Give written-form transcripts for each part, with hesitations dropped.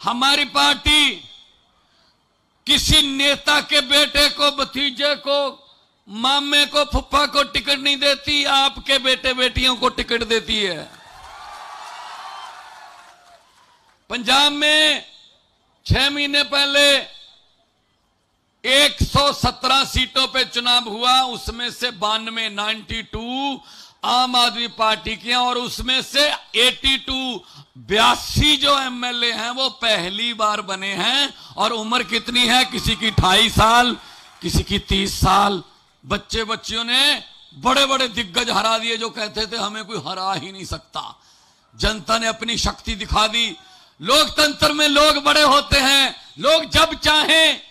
हमारी पार्टी किसी नेता के बेटे को, भतीजे को, मामे को, फुफ्फा को टिकट नहीं देती, आपके बेटे बेटियों को टिकट देती है। पंजाब में 6 महीने पहले 117 सीटों पे चुनाव हुआ, उसमें से 92 आम आदमी पार्टी की हैं, और उसमें से 82 जो एमएलए हैं वो पहली बार बने हैं। और उम्र कितनी है? किसी की 28 साल, किसी की 30 साल। बच्चे बच्चियों ने बड़े बड़े दिग्गज हरा दिए जो कहते थे हमें कोई हरा ही नहीं सकता। जनता ने अपनी शक्ति दिखा दी। लोकतंत्र में लोग बड़े होते हैं, लोग जब चाहें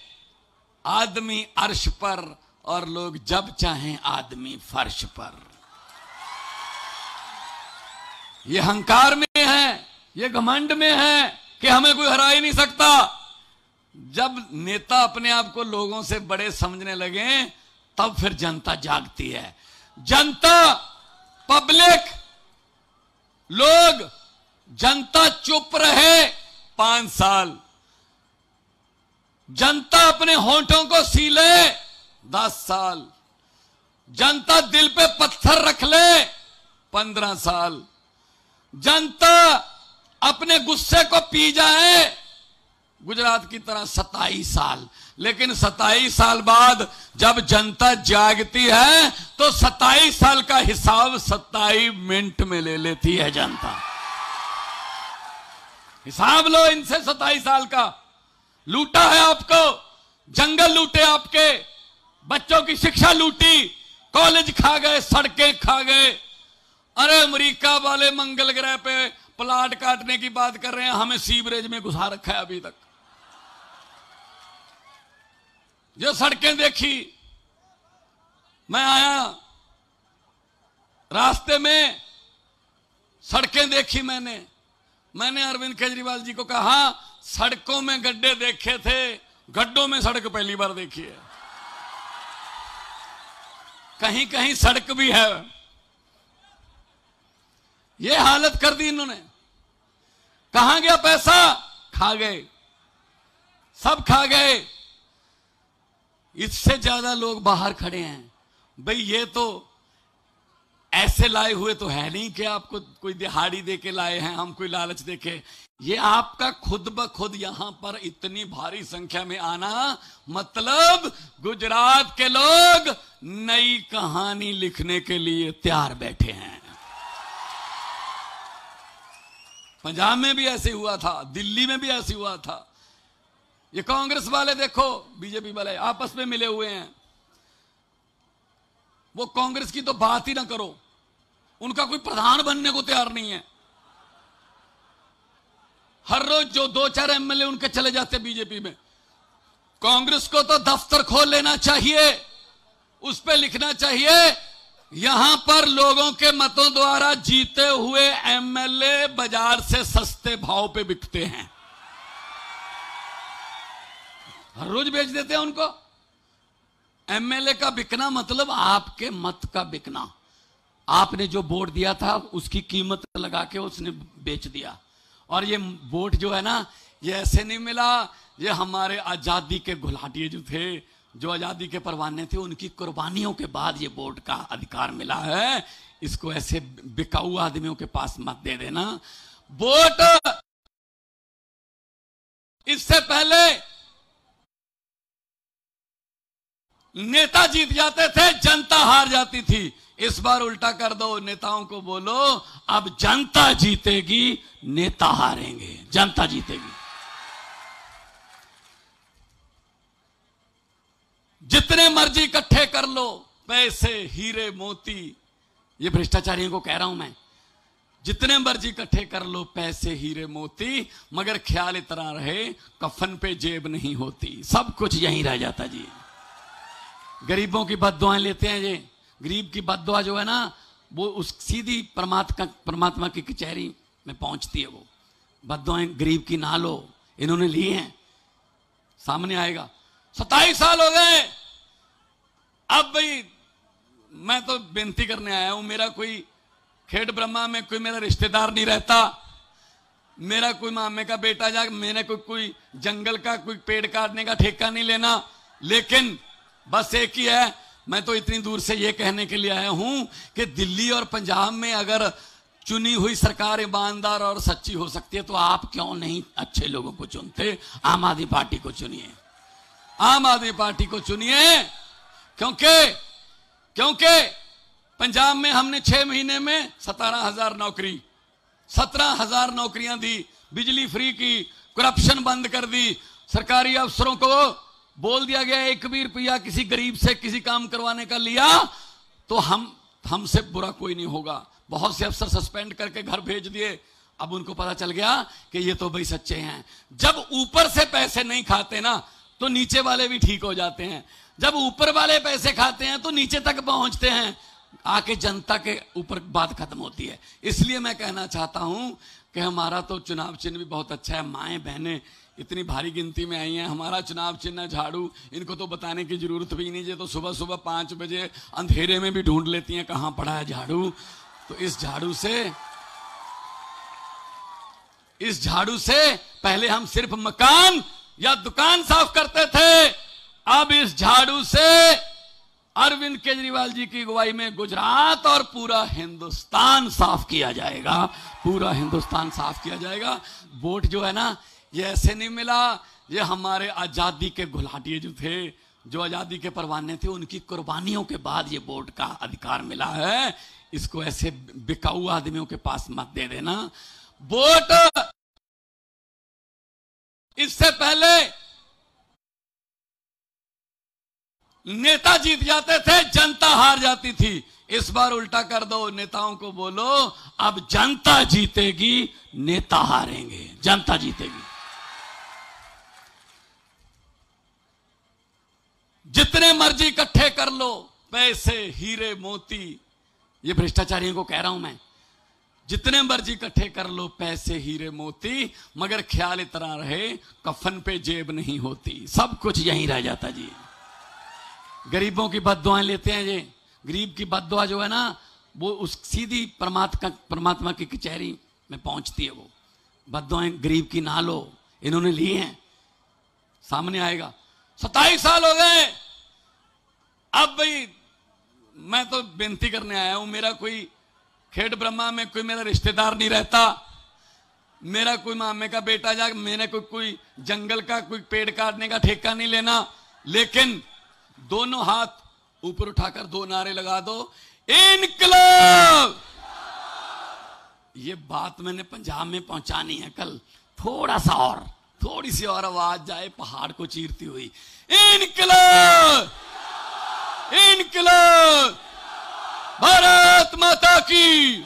आदमी अर्श पर, और लोग जब चाहें आदमी फर्श पर। ये अहंकार में है, ये घमंड में है कि हमें कोई हरा ही नहीं सकता। जब नेता अपने आप को लोगों से बड़े समझने लगे तब फिर जनता जागती है। जनता, पब्लिक, लोग, जनता चुप रहे 5 साल, जनता अपने होंठों को सीले 10 साल, जनता दिल पे पत्थर रख ले 15 साल, जनता अपने गुस्से को पी जाए गुजरात की तरह 27 साल। लेकिन 27 साल बाद जब जनता जागती है तो 27 साल का हिसाब 27 मिनट में ले लेती है जनता। हिसाब लो इनसे 27 साल का। लूटा है आपको, जंगल लूटे, आपके बच्चों की शिक्षा लूटी, कॉलेज खा गए, सड़कें खा गए। अरे अमेरिका वाले मंगल ग्रह पे प्लाट काटने की बात कर रहे हैं, हमें सीवरेज में घुसा रखा है अभी तक। जो सड़कें देखी, मैं आया रास्ते में सड़कें देखी, मैंने अरविंद केजरीवाल जी को कहा सड़कों में गड्ढे देखे थे, गड्ढों में सड़क पहली बार देखी है। कहीं कहीं सड़क भी है। ये हालत कर दी इन्होंने। कहां गया पैसा? खा गए, सब खा गए। इससे ज्यादा लोग बाहर खड़े हैं। भाई ये तो ऐसे लाए हुए तो है नहीं कि आपको कोई दिहाड़ी दे के लाए हैं, हम कोई लालच दे के। ये आपका खुद ब खुद यहां पर इतनी भारी संख्या में आना, मतलब गुजरात के लोग नई कहानी लिखने के लिए तैयार बैठे हैं। पंजाब में भी ऐसे हुआ था, दिल्ली में भी ऐसे हुआ था। ये कांग्रेस वाले देखो, बीजेपी वाले आपस में मिले हुए हैं। वो कांग्रेस की तो बात ही ना करो, उनका कोई प्रधान बनने को तैयार नहीं है। हर रोज जो 2-4 एमएलए उनके चले जाते बीजेपी में। कांग्रेस को तो दफ्तर खोल लेना चाहिए, उस पर लिखना चाहिए यहां पर लोगों के मतों द्वारा जीते हुए एमएलए बाजार से सस्ते भाव पे बिकते हैं। हर रोज बेच देते हैं उनको। एमएलए का बिकना मतलब आपके मत का बिकना। आपने जो वोट दिया था उसकी कीमत लगा के उसने बेच दिया। और ये वोट जो है ना, ये ऐसे नहीं मिला। ये हमारे आजादी के घुलाटिए जो थे, जो आजादी के परवाने थे, उनकी कुर्बानियों के बाद ये वोट का अधिकार मिला है। इसको ऐसे बिकाऊ आदमियों के पास मत दे देना। वोट इससे पहले नेता जीत जाते थे, जनता हार जाती थी। इस बार उल्टा कर दो, नेताओं को बोलो अब जनता जीतेगी, नेता हारेंगे, जनता जीतेगी। जितने मर्जी इकट्ठे कर लो, पैसे, हीरे, मोती, ये भ्रष्टाचारियों को कह रहा हूं मैं। जितने मर्जी इकट्ठे कर लो पैसे, हीरे, मोती, मगर ख्याल इतना रहे कफन पे जेब नहीं होती, सब कुछ यहीं रह जाता जी। गरीबों की बद्दुआएं लेते हैं ये। गरीब की बद्दुआ जो है ना, वो उस सीधी परमात्मा की कचहरी में पहुंचती है। वो बद्दुआएं गरीब की ना लो, इन्होंने ली हैं, सामने आएगा। 27 साल हो गए। अब भाई मैं तो बेनती करने आया हूं, मेरा कोई खेड़ ब्रह्मा में कोई मेरा रिश्तेदार नहीं रहता। मेरा कोई मामे का बेटा जा, मैंने कोई जंगल का कोई पेड़ काटने का ठेका नहीं लेना। लेकिन बस एक ही है, मैं तो इतनी दूर से ये कहने के लिए आया हूं कि दिल्ली और पंजाब में अगर चुनी हुई सरकार ईमानदार और सच्ची हो सकती है तो आप क्यों नहीं अच्छे लोगों को चुनते? आम आदमी पार्टी को चुनिए, आम आदमी पार्टी को चुनिए। क्योंकि पंजाब में हमने 6 महीने में 17,000 नौकरी, 17,000 नौकरियां दी, बिजली फ्री की, करप्शन बंद कर दी, सरकारी अफसरों को बोल दिया गया 1 भी रुपया किसी गरीब से किसी काम करवाने का लिया तो हमसे बुरा कोई नहीं होगा। बहुत से अफसर सस्पेंड करके घर भेज दिए। अब उनको पता चल गया कि ये तो भाई सच्चे हैं। जब ऊपर से पैसे नहीं खाते ना तो नीचे वाले भी ठीक हो जाते हैं। जब ऊपर वाले पैसे खाते हैं तो नीचे तक पहुंचते हैं, आके जनता के ऊपर बात खत्म होती है। इसलिए मैं कहना चाहता हूं कि हमारा तो चुनाव चिन्ह भी बहुत अच्छा है। माएं बहनें इतनी भारी गिनती में आई हैं। हमारा चुनाव चिन्ह झाड़ू, इनको तो बताने की जरूरत भी नहीं। ये तो सुबह सुबह 5 बजे अंधेरे में भी ढूंढ लेती हैं कहां पड़ा है झाड़ू। तो इस झाड़ू से पहले हम सिर्फ मकान या दुकान साफ करते थे, अब इस झाड़ू से अरविंद केजरीवाल जी की अगुवाई में गुजरात और पूरा हिंदुस्तान साफ किया जाएगा, पूरा हिंदुस्तान साफ किया जाएगा। वोट जो है ना, ये ऐसे नहीं मिला, ये हमारे आजादी के घुलाटिए जो थे, जो आजादी के परवाने थे, उनकी कुर्बानियों के बाद ये वोट का अधिकार मिला है। इसको ऐसे बिकाऊ आदमियों के पास मत दे देना। वोट इससे पहले नेता जीत जाते थे, जनता हार जाती थी। इस बार उल्टा कर दो, नेताओं को बोलो अब जनता जीतेगी, नेता हारेंगे, जनता जीतेगी। जितने मर्जी इकट्ठे कर लो, पैसे हीरे मोती, ये भ्रष्टाचारियों को कह रहा हूं मैं, जितने मर्जी इकट्ठे कर लो पैसे हीरे मोती, मगर ख्याल इतना रहे कफन पे जेब नहीं होती, सब कुछ यहीं रह जाता जी। गरीबों की बद्दुआएं लेते हैं ये, गरीब की बद्दुआ जो है ना वो उस सीधी परमात्मा की कचहरी में पहुंचती है। वो बद्दुआएं गरीब की ना लो, इन्होंने ली हैं, सामने आएगा। 27 साल हो गए, अब भाई मैं तो बेनती करने आया हूं, मेरा कोई खेड़ ब्रह्मा में कोई मेरा रिश्तेदार नहीं रहता, मेरा कोई मामे का बेटा जा, मैंने कोई जंगल का कोई पेड़ काटने का ठेका नहीं लेना। लेकिन दोनों हाथ ऊपर उठाकर 2 नारे लगा दो, इनकलाब। ये बात मैंने पंजाब में पहुंचानी है कल, थोड़ा सा और, थोड़ी सी और आवाज जाए पहाड़ को चीरती हुई, इनकलाब, इनकलाब, भारत माता की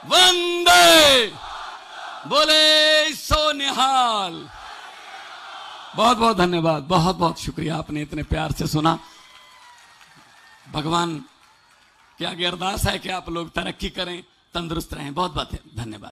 वंदे, बोले सो निहाल। बहुत बहुत धन्यवाद, बहुत बहुत शुक्रिया, आपने इतने प्यार से सुना। भगवान की आगे अरदास है कि आप लोग तरक्की करें, तंदुरुस्त रहें। बहुत बहुत धन्यवाद।